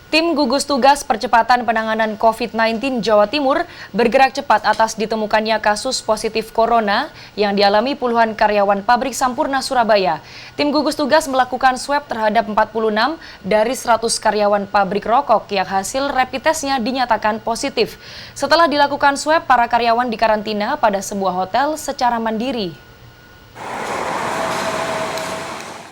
Tim gugus tugas percepatan penanganan COVID-19 Jawa Timur bergerak cepat atas ditemukannya kasus positif corona yang dialami puluhan karyawan pabrik Sampurna Surabaya. Tim gugus tugas melakukan swab terhadap 46 dari 100 karyawan pabrik rokok yang hasil rapid testnya dinyatakan positif. Setelah dilakukan swab, para karyawan dikarantina pada sebuah hotel secara mandiri.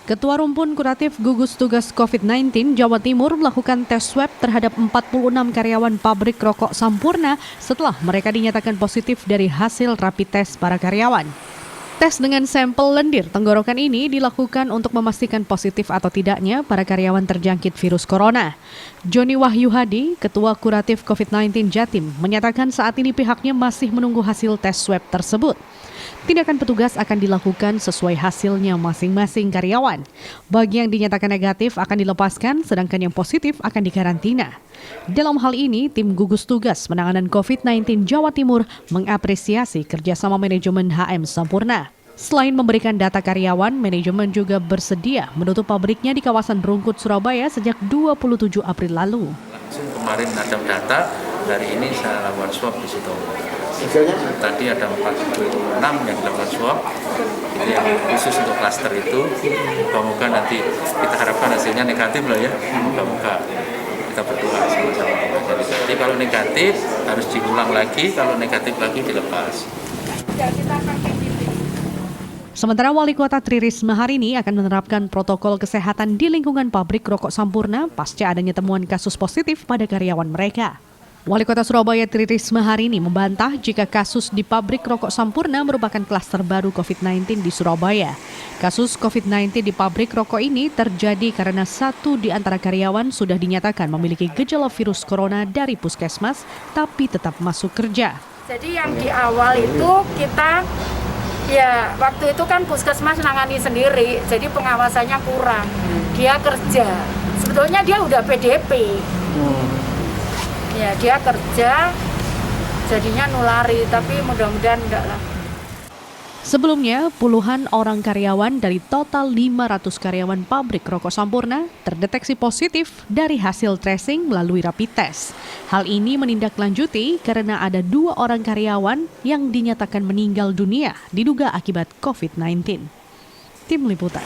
Ketua Rumpun Kuratif Gugus Tugas COVID-19 Jawa Timur melakukan tes swab terhadap 46 karyawan pabrik rokok Sampurna setelah mereka dinyatakan positif dari hasil rapid test para karyawan. Tes dengan sampel lendir tenggorokan ini dilakukan untuk memastikan positif atau tidaknya para karyawan terjangkit virus corona. Joni Wahyu Hadi, Ketua Kuratif COVID-19 Jatim, menyatakan saat ini pihaknya masih menunggu hasil tes swab tersebut. Tindakan petugas akan dilakukan sesuai hasilnya masing-masing karyawan. Bagi yang dinyatakan negatif akan dilepaskan, sedangkan yang positif akan dikarantina. Dalam hal ini, tim gugus tugas penanganan COVID-19 Jawa Timur mengapresiasi kerjasama manajemen HM Sampurna. Selain memberikan data karyawan, manajemen juga bersedia menutup pabriknya di kawasan Rungkut, Surabaya sejak 27 April lalu. Langsung kemarin ada data, hari ini saya lakukan swab di situ. Tadi ada 46 yang dilakukan swab, itu yang khusus untuk klaster itu. Semoga nanti kita harapkan hasilnya negatif loh ya. Semoga kita berdoa sama-sama negatif. Kalau negatif harus diulang lagi, kalau negatif lagi dilepas. Sementara Wali Kota Tri Risma hari ini akan menerapkan protokol kesehatan di lingkungan pabrik rokok Sampurna pasca adanya temuan kasus positif pada karyawan mereka. Wali Kota Surabaya Tri Risma hari ini membantah jika kasus di pabrik rokok Sampurna merupakan klaster baru COVID-19 di Surabaya. Kasus COVID-19 di pabrik rokok ini terjadi karena satu di antara karyawan sudah dinyatakan memiliki gejala virus corona dari puskesmas tapi tetap masuk kerja. Jadi yang di awal itu kita, ya waktu itu kan puskesmas nangani sendiri, jadi pengawasannya kurang. Dia kerja, sebetulnya dia udah PDP. Ya dia kerja, jadinya nulari, tapi mudah-mudahan enggak lah. Sebelumnya, puluhan orang karyawan dari total 500 karyawan pabrik rokok Sampurna terdeteksi positif dari hasil tracing melalui rapid test. Hal ini menindaklanjuti karena ada 2 orang karyawan yang dinyatakan meninggal dunia diduga akibat COVID-19. Tim Liputan.